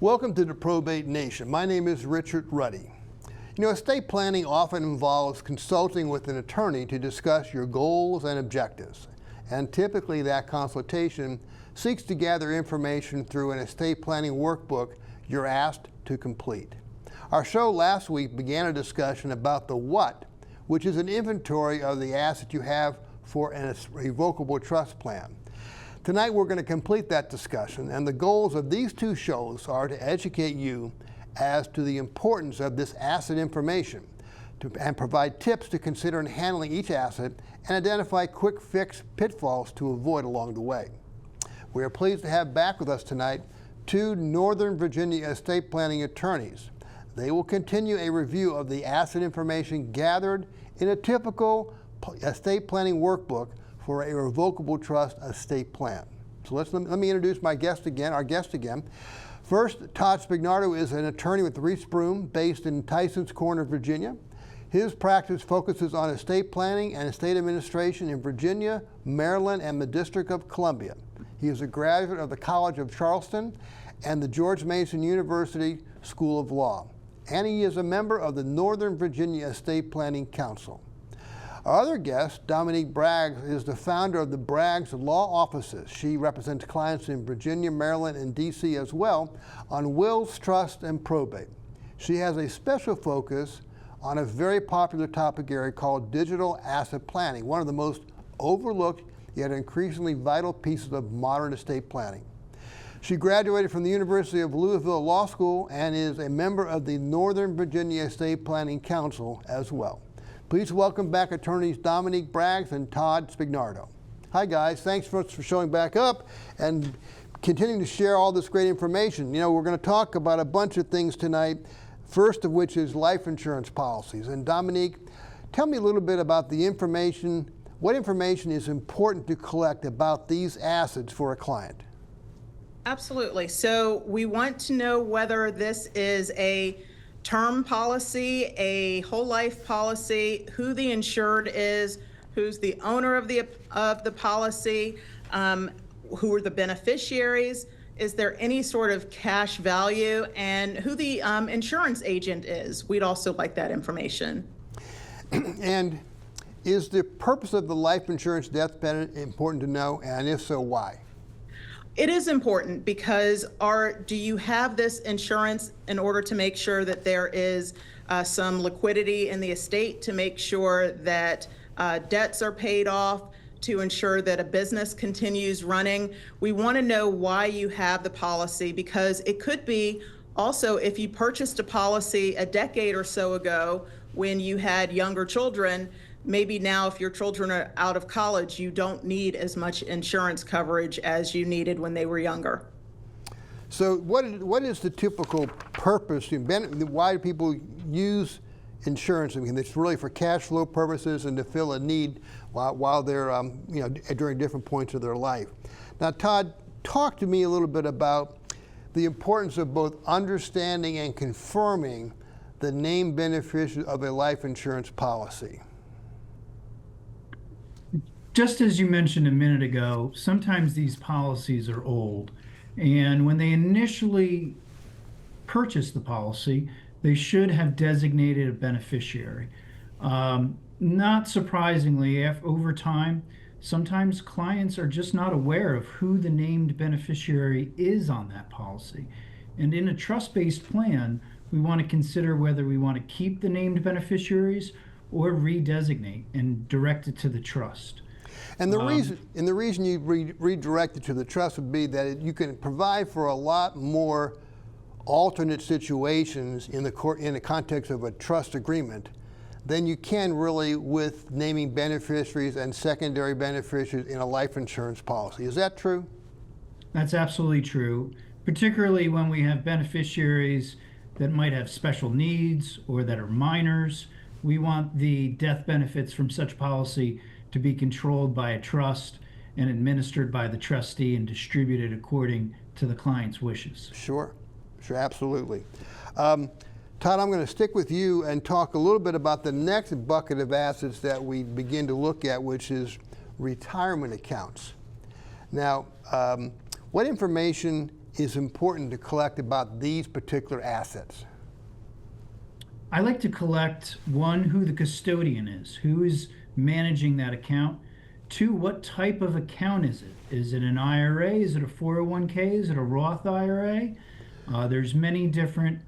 Welcome to the Probate Nation. My name is Richard Ruddy. You know, estate planning often involves consulting with an attorney to discuss your goals and objectives. And typically that consultation seeks to gather information through an estate planning workbook you're asked to complete. Our show last week began a discussion about the what, which is an inventory of the assets you have for a revocable trust plan. Tonight we're going to complete that discussion, and the goals of these two shows are to educate you as to the importance of this asset information and provide tips to consider in handling each asset and identify quick fix pitfalls to avoid along the way. We are pleased to have back with us tonight two Northern Virginia estate planning attorneys. They will continue a review of the asset information gathered in a typical estate planning workbook for a revocable trust estate plan. So let me introduce our guest again. First, Todd Spignardo is an attorney with Rees Broome based in Tysons Corner, Virginia. His practice focuses on estate planning and estate administration in Virginia, Maryland, and the District of Columbia. He is a graduate of the College of Charleston and the George Mason University School of Law. And he is a member of the Northern Virginia Estate Planning Council. Our other guest, Dominique Braggs, is the founder of the Braggs Law Offices. She represents clients in Virginia, Maryland, and D.C. as well on wills, trust, and probate. She has a special focus on a very popular topic area called digital asset planning, one of the most overlooked yet increasingly vital pieces of modern estate planning. She graduated from the University of Louisville Law School and is a member of the Northern Virginia Estate Planning Council as well. Please welcome back attorneys Dominique Braggs and Todd Spignardo. Hi guys, thanks for showing back up and continuing to share all this great information. You know, we're going to talk about a bunch of things tonight, first of which is life insurance policies. And Dominique, tell me a little bit about the information, what information is important to collect about these assets for a client? Absolutely. So we want to know whether this is a term policy, a whole life policy, who the insured is, who's the owner of the policy, who are the beneficiaries, is there any sort of cash value, and who the insurance agent is. We'd also like that information. And is the purpose of the life insurance death benefit important to know, and if so, why? It is important because do you have this insurance in order to make sure that there is some liquidity in the estate, to make sure that debts are paid off, to ensure that a business continues running? We want to know why you have the policy, because it could be also if you purchased a policy a decade or so ago when you had younger children. Maybe now if your children are out of college, you don't need as much insurance coverage as you needed when they were younger. So what is the typical purpose? Why do people use insurance? I mean, it's really for cash flow purposes and to fill a need while they're, during different points of their life. Now, Todd, talk to me a little bit about the importance of both understanding and confirming the named beneficiary of a life insurance policy. Just as you mentioned a minute ago, sometimes these policies are old, and when they initially purchase the policy, they should have designated a beneficiary. Not surprisingly, over time, sometimes clients are just not aware of who the named beneficiary is on that policy. And in a trust-based plan, we want to consider whether we want to keep the named beneficiaries or redesignate and direct it to the trust. And the reason you redirect it to the trust would be that you can provide for a lot more alternate situations in the context of a trust agreement than you can really with naming beneficiaries and secondary beneficiaries in a life insurance policy. Is that true? That's absolutely true, particularly when we have beneficiaries that might have special needs or that are minors. We want the death benefits from such policy to be controlled by a trust and administered by the trustee and distributed according to the client's wishes. Sure, absolutely. Todd, I'm going to stick with you and talk a little bit about the next bucket of assets that we begin to look at, which is retirement accounts. Now, what information is important to collect about these particular assets? I like to collect, one, who the custodian is, who is managing that account. Two, what type of account is it? Is it an IRA? Is it a 401k? Is it a Roth IRA? There's many different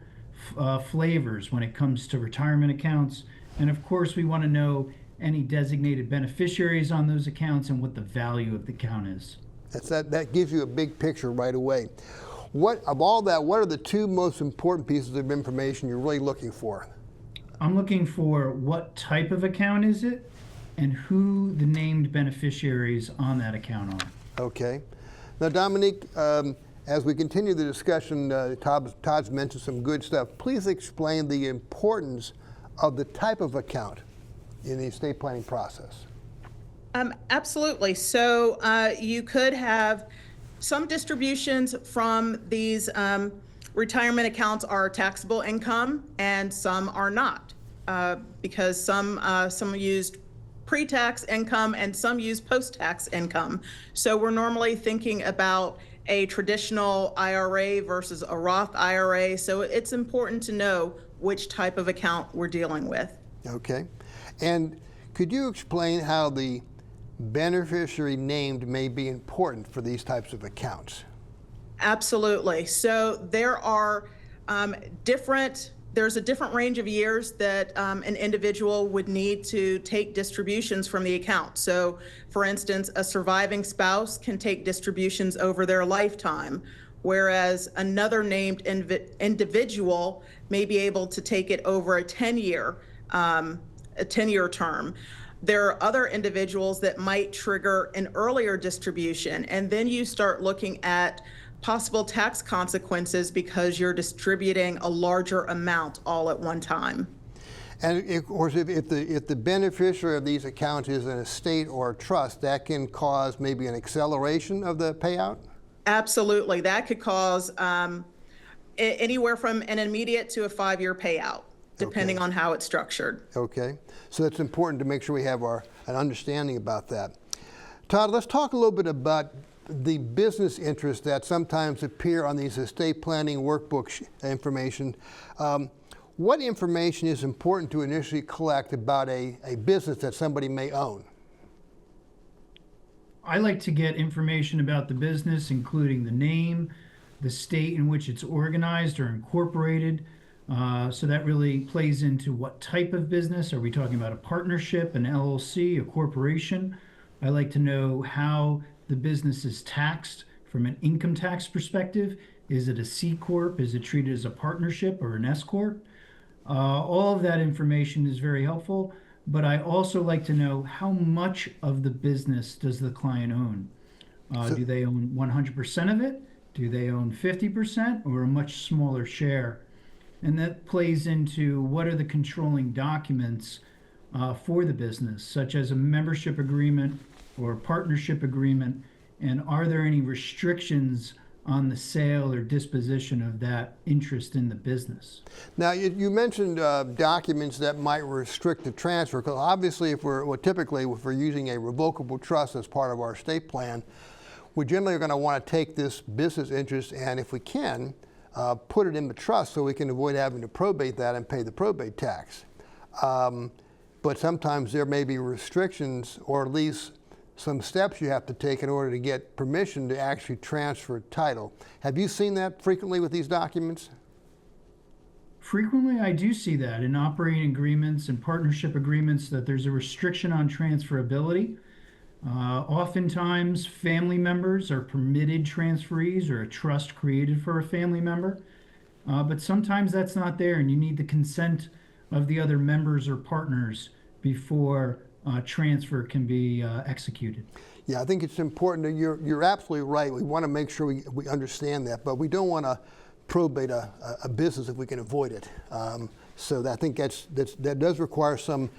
flavors when it comes to retirement accounts. And of course, we want to know any designated beneficiaries on those accounts and what the value of the account is. That gives you a big picture right away. Of all that, what are the two most important pieces of information you're really looking for? I'm looking for what type of account is it and who the named beneficiaries on that account are. Okay. Now, Dominique, as we continue the discussion, Todd's mentioned some good stuff. Please explain the importance of the type of account in the estate planning process. Absolutely. So you could have some distributions from these retirement accounts are taxable income and some are not, because some used pre-tax income and some use post-tax income. So we're normally thinking about a traditional IRA versus a Roth IRA. So it's important to know which type of account we're dealing with. Okay. And could you explain how the beneficiary named may be important for these types of accounts? Absolutely. So there are there's a different range of years that an individual would need to take distributions from the account. So for instance, a surviving spouse can take distributions over their lifetime, whereas another named individual may be able to take it over a 10-year term. There are other individuals that might trigger an earlier distribution, and then you start looking at possible tax consequences because you're distributing a larger amount all at one time. And of course, if the beneficiary of these accounts is an estate or a trust, that can cause maybe an acceleration of the payout? Absolutely. That could cause anywhere from an immediate to a 5-year payout, depending on how it's structured. Okay. So it's important to make sure we have an understanding about that. Todd, let's talk a little bit about the business interests that sometimes appear on these estate planning workbook information. What information is important to initially collect about a business that somebody may own? I like to get information about the business, including the name, the state in which it's organized or incorporated. So that really plays into what type of business. Are we talking about a partnership, an LLC, a corporation? I like to know how the business is taxed from an income tax perspective. Is it a C Corp? Is it treated as a partnership or an S Corp? All of that information is very helpful, but I also like to know how much of the business does the client own? Do they own 100% of it? Do they own 50% or a much smaller share? And that plays into what are the controlling documents for the business, such as a membership agreement or a partnership agreement, and are there any restrictions on the sale or disposition of that interest in the business? Now, you mentioned documents that might restrict the transfer, because obviously typically if we're using a revocable trust as part of our estate plan, we generally are going to want to take this business interest and, if we can, put it in the trust so we can avoid having to probate that and pay the probate tax. But sometimes there may be restrictions, or at least some steps you have to take in order to get permission to actually transfer title. Have you seen that frequently with these documents? Frequently, I do see that in operating agreements and partnership agreements, that there's a restriction on transferability. Oftentimes, family members are permitted transferees or a trust created for a family member, but sometimes that's not there, and you need the consent of the other members or partners before transfer can be executed. Yeah, I think it's important. You're absolutely right. We want to make sure we understand that, but we don't want to probate a business if we can avoid it. So I think that does require some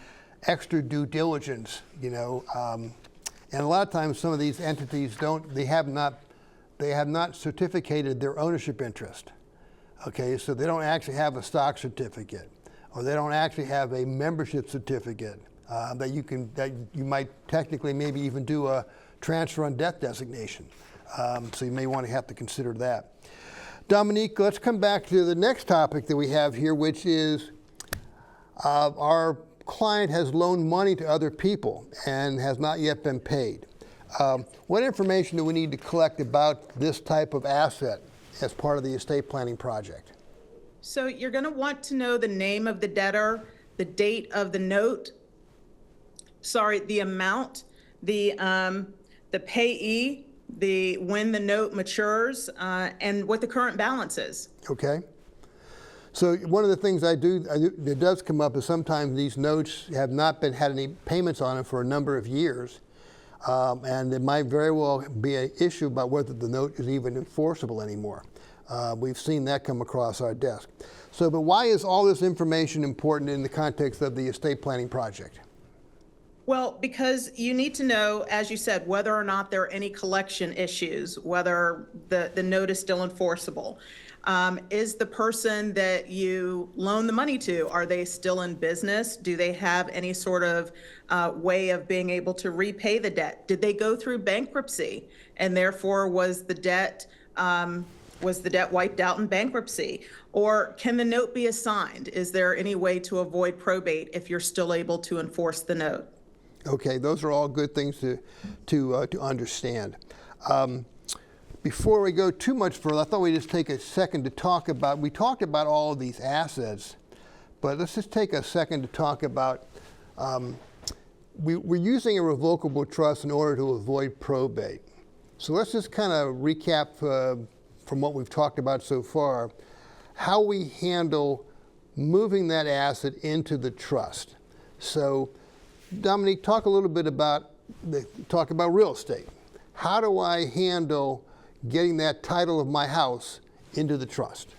extra due diligence, and a lot of times some of these entities have not certificated their ownership interest. Okay, so they don't actually have a stock certificate, or they don't actually have a membership certificate that you might technically maybe even do a transfer on death designation. So you may want to have to consider that. Dominique, let's come back to the next topic that we have here, which is our client has loaned money to other people and has not yet been paid. What information do we need to collect about this type of asset as part of the estate planning project? So you're going to want to know the name of the debtor, the date of the note, the amount, the payee, when the note matures, and what the current balance is. Okay. So one of the things that does come up is sometimes these notes have not had any payments on them for a number of years, and there might very well be an issue about whether the note is even enforceable anymore. We've seen that come across our desk. So, but why is all this information important in the context of the estate planning project? Well, because you need to know, as you said, whether or not there are any collection issues, whether the note is still enforceable. Is the person that you loan the money to, are they still in business? Do they have any sort of way of being able to repay the debt? Did they go through bankruptcy and therefore was the debt wiped out in bankruptcy? Or can the note be assigned? Is there any way to avoid probate if you're still able to enforce the note? Okay, those are all good things to understand. Before we go too much further, I thought we'd just take a second to talk about, we talked about all of these assets, but let's just take a second to talk about, we're using a revocable trust in order to avoid probate. So let's just kind of recap from what we've talked about so far, how we handle moving that asset into the trust. So Dominique, talk a little bit about real estate. How do I handle getting that title of my house into the trust?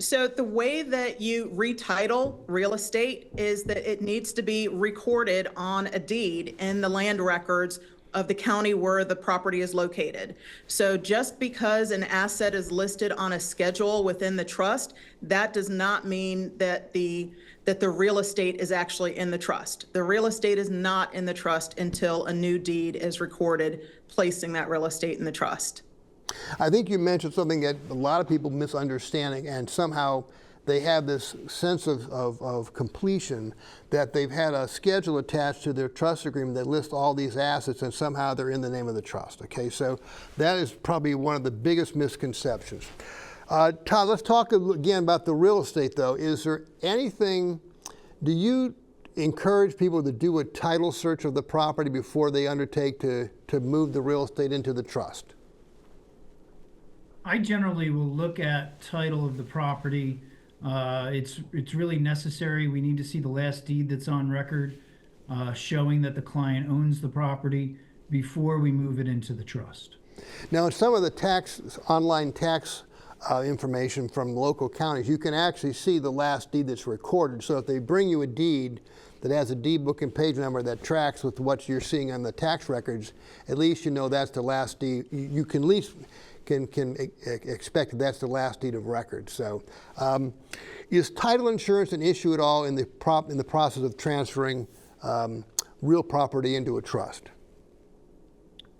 So the way that you retitle real estate is that it needs to be recorded on a deed in the land records of the county where the property is located. So just because an asset is listed on a schedule within the trust, that does not mean that the real estate is actually in the trust. The real estate is not in the trust until a new deed is recorded, placing that real estate in the trust. I think you mentioned something that a lot of people misunderstanding, and somehow they have this sense of completion that they've had a schedule attached to their trust agreement that lists all these assets and somehow they're in the name of the trust. Okay, so that is probably one of the biggest misconceptions. Todd, let's talk again about the real estate though. Is there anything, do you encourage people to do a title search of the property before they undertake to move the real estate into the trust? I generally will look at title of the property. It's really necessary. We need to see the last deed that's on record showing that the client owns the property before we move it into the trust. Now, in some of the online tax information from local counties, you can actually see the last deed that's recorded. So if they bring you a deed that has a deed book and page number that tracks with what you're seeing on the tax records, at least you know that's the last deed. You can at least can expect that that's the last deed of record. So is title insurance an issue at all in the process of transferring real property into a trust?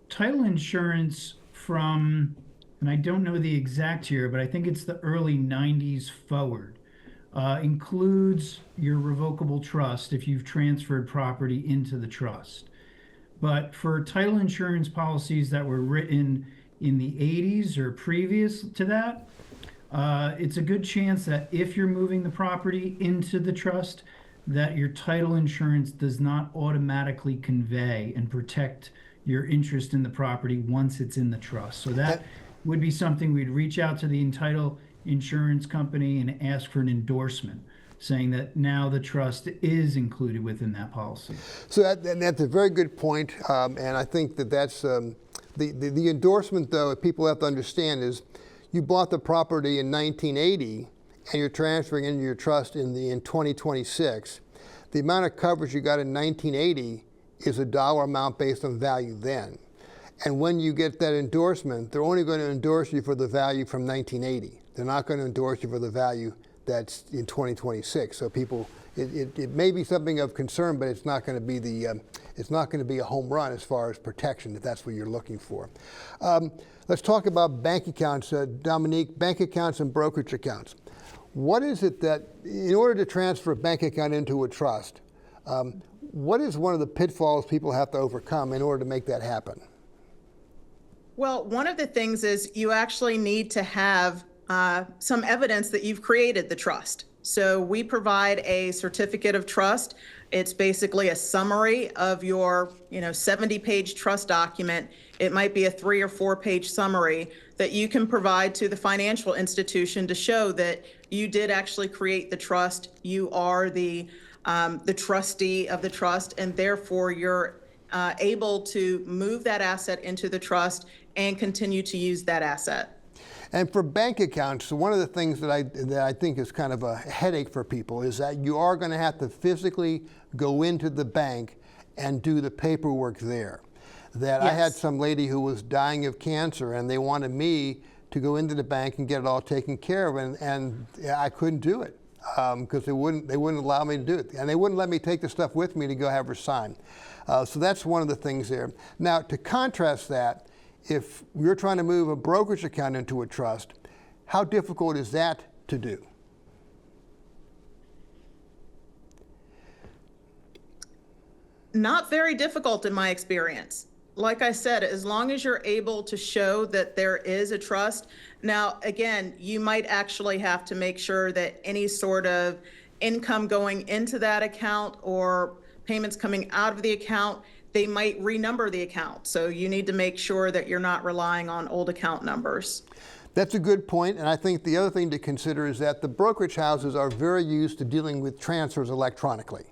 Title insurance from, and I don't know the exact year, but I think it's the early 90s forward, includes your revocable trust if you've transferred property into the trust. But for title insurance policies that were written in the 80s or previous to that, it's a good chance that if you're moving the property into the trust, that your title insurance does not automatically convey and protect your interest in the property once it's in the trust. So that would be something we'd reach out to the title insurance company and ask for an endorsement saying that now the trust is included within that policy. So that's a very good point, and I think that's the endorsement, though, if people have to understand, is you bought the property in 1980 and you're transferring into your trust in 2026. The amount of coverage you got in 1980 is a dollar amount based on value then. And when you get that endorsement, they're only going to endorse you for the value from 1980. They're not going to endorse you for the value that's in 2026. So people, it may be something of concern, but it's not going to be it's not going to be a home run as far as protection, if that's what you're looking for. Let's talk about bank accounts, Dominique. Bank accounts and brokerage accounts. What is it that, in order to transfer a bank account into a trust, what is one of the pitfalls people have to overcome in order to make that happen? Well, one of the things is you actually need to have some evidence that you've created the trust. So we provide a certificate of trust. It's basically a summary of your 70-page trust document. It might be a 3 or 4-page summary that you can provide to the financial institution to show that you did actually create the trust. You are the trustee of the trust, and therefore you're able to move that asset into the trust and continue to use that asset. And for bank accounts, one of the things that I think is kind of a headache for people is that you are going to have to physically go into the bank and do the paperwork there. That Yes. I had some lady who was dying of cancer, and they wanted me to go into the bank and get it all taken care of, and I couldn't do it because they wouldn't allow me to do it, and they wouldn't let me take the stuff with me to go have her sign. So that's one of the things there. Now, to contrast that, if you're trying to move a brokerage account into a trust, how difficult is that to do? Not very difficult in my experience. Like I said, as long as you're able to show that there is a trust. Now, again, you might actually have to make sure that any sort of income going into that account or payments coming out of the account, they might renumber the account. So you need to make sure that you're not relying on old account numbers. That's a good point, and I think the other thing to consider is that the brokerage houses are very used to dealing with transfers electronically.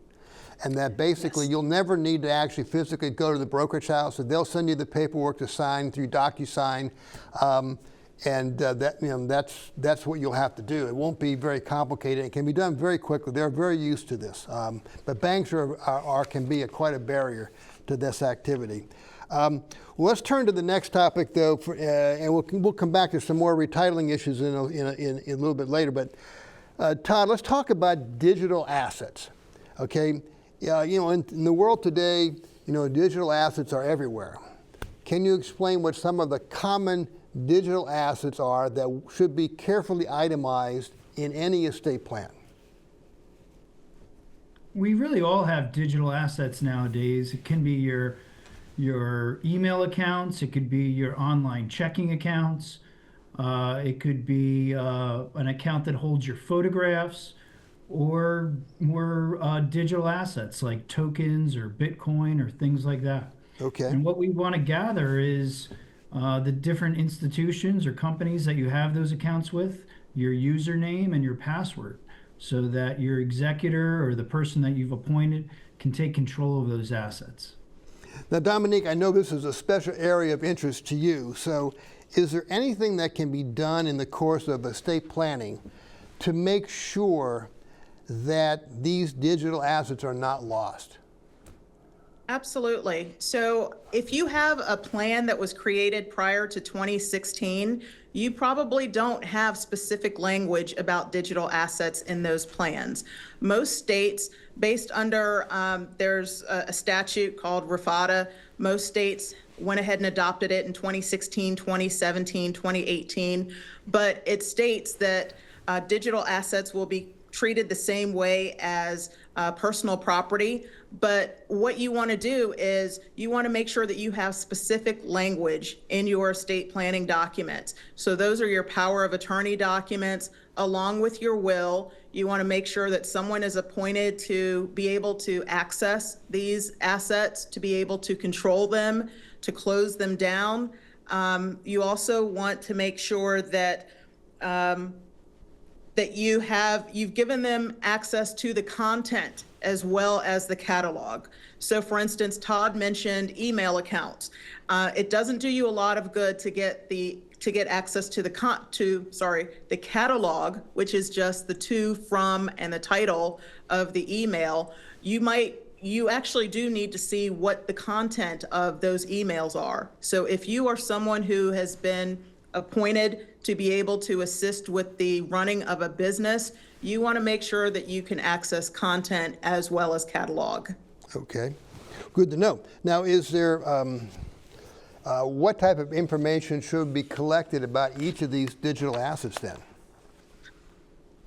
And that basically Yes. you'll never need to actually physically go to the brokerage house. So they'll send you the paperwork to sign through DocuSign, that's what you'll have to do. It won't be very complicated. It can be done very quickly. They're very used to this. But banks can be quite a barrier to this activity. Well, let's turn to the next topic, though, and we'll come back to some more retitling issues in a little bit later. But Todd, let's talk about digital assets. Okay. In the world today, digital assets are everywhere. Can you explain what some of the common digital assets are that should be carefully itemized in any estate plan? We really all have digital assets nowadays. It can be your email accounts. It could be your online checking accounts. It could be an account that holds your photographs, or more digital assets like tokens or Bitcoin or things like that. Okay. And what we want to gather is the different institutions or companies that you have those accounts with, your username and your password, so that your executor or the person that you've appointed can take control of those assets. Now, Dominique, I know this is a special area of interest to you. So is there anything that can be done in the course of estate planning to make sure that these digital assets are not lost? Absolutely. So if you have a plan that was created prior to 2016, you probably don't have specific language about digital assets in those plans. Most states, based under, there's a statute called RFADA. Most states went ahead and adopted it in 2016, 2017, 2018, but it states that digital assets will be treated the same way as personal property. But what you want to do is you want to make sure that you have specific language in your estate planning documents. So those are your power of attorney documents along with your will. You want to make sure that someone is appointed to be able to access these assets, to be able to control them, to close them down. You also want to make sure that that you've given them access to the content as well as the catalog. So for instance, Todd mentioned email accounts. It doesn't do you a lot of good to get access to the catalog, which is just the to, from, and the title of the email. You actually do need to see what the content of those emails are. So if you are someone who has been appointed to be able to assist with the running of a business, you want to make sure that you can access content as well as catalog. Okay, good to know. Now, is there, what type of information should be collected about each of these digital assets then?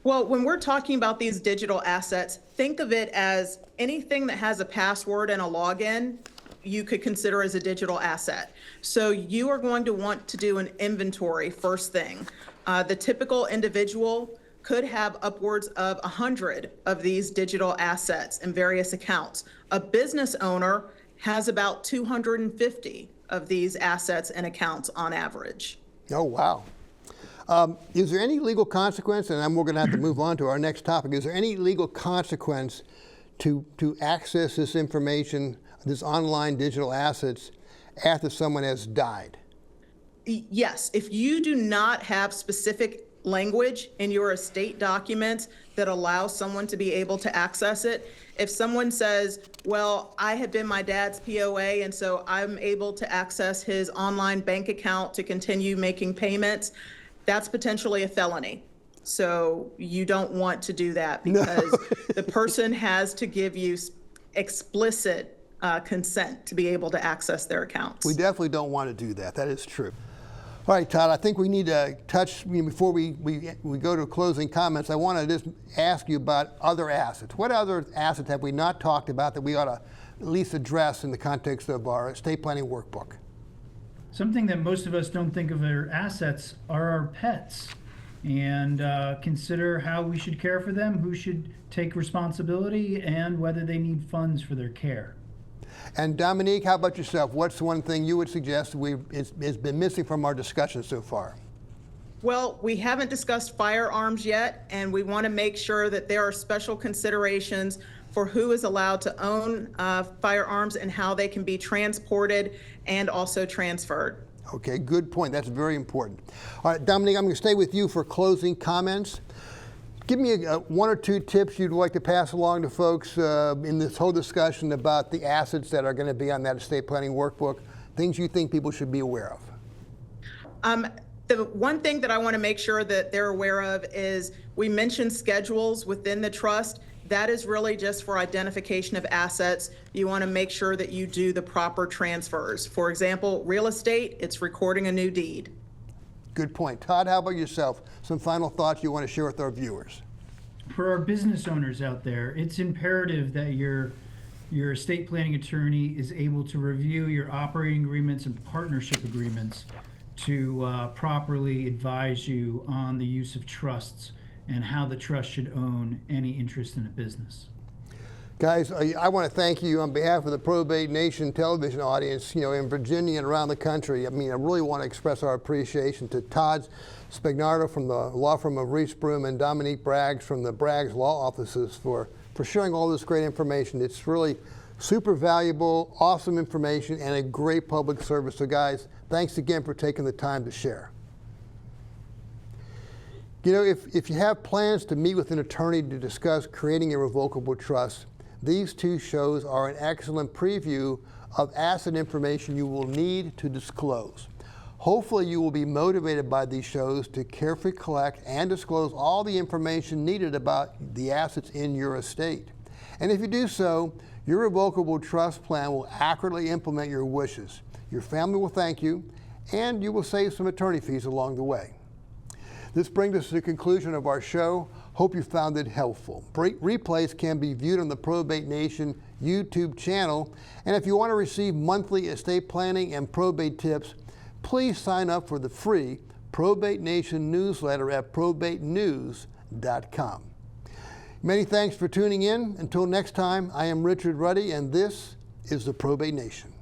Well, when we're talking about these digital assets, think of it as anything that has a password and a login, you could consider as a digital asset. So you are going to want to do an inventory first thing. The typical individual could have upwards of 100 of these digital assets in various accounts. A business owner has about 250 of these assets and accounts on average. Oh, wow. Is there any legal consequence, and we're going to have to move on to our next topic, is there any legal consequence to access this information, this online digital assets, after someone has died? Yes, if you do not have specific language in your estate documents that allows someone to be able to access it, if someone says, well, I have been my dad's POA and so I'm able to access his online bank account to continue making payments, that's potentially a felony. So you don't want to do that because the person has to give you explicit consent to be able to access their accounts. We definitely don't want to do that. That is true. All right, Todd, I think we need to touch, before we go to closing comments, I want to just ask you about other assets. What other assets have we not talked about that we ought to at least address in the context of our estate planning workbook? Something that most of us don't think of as assets are our pets, and consider how we should care for them, who should take responsibility, and whether they need funds for their care. And Dominique, how about yourself? What's one thing you would suggest it's been missing from our discussion so far? Well, we haven't discussed firearms yet, and we want to make sure that there are special considerations for who is allowed to own firearms and how they can be transported and also transferred. Okay, good point. That's very important. All right, Dominique, I'm going to stay with you for closing comments. Give me one or two tips you'd like to pass along to folks in this whole discussion about the assets that are going to be on that estate planning workbook, things you think people should be aware of. The one thing that I want to make sure that they're aware of is we mentioned schedules within the trust. That is really just for identification of assets. You want to make sure that you do the proper transfers. For example, real estate, it's recording a new deed. Good point. Todd, how about yourself? Some final thoughts you want to share with our viewers? For our business owners out there, it's imperative that your estate planning attorney is able to review your operating agreements and partnership agreements to properly advise you on the use of trusts and how the trust should own any interest in a business. Guys, I want to thank you on behalf of the Probate Nation television audience, in Virginia and around the country. I really want to express our appreciation to Todd Spignardo from the law firm of Rees Broome and Dominique Braggs from the Braggs Law Offices for sharing all this great information. It's really super valuable, awesome information, and a great public service. So guys, thanks again for taking the time to share. If you have plans to meet with an attorney to discuss creating a revocable trust, these two shows are an excellent preview of asset information you will need to disclose. Hopefully you will be motivated by these shows to carefully collect and disclose all the information needed about the assets in your estate. And if you do so, your revocable trust plan will accurately implement your wishes. Your family will thank you, and you will save some attorney fees along the way. This brings us to the conclusion of our show. Hope you found it helpful. Replays can be viewed on the Probate Nation YouTube channel. And if you want to receive monthly estate planning and probate tips, please sign up for the free Probate Nation newsletter at probatenews.com. Many thanks for tuning in. Until next time, I am Richard Ruddy, and this is the Probate Nation.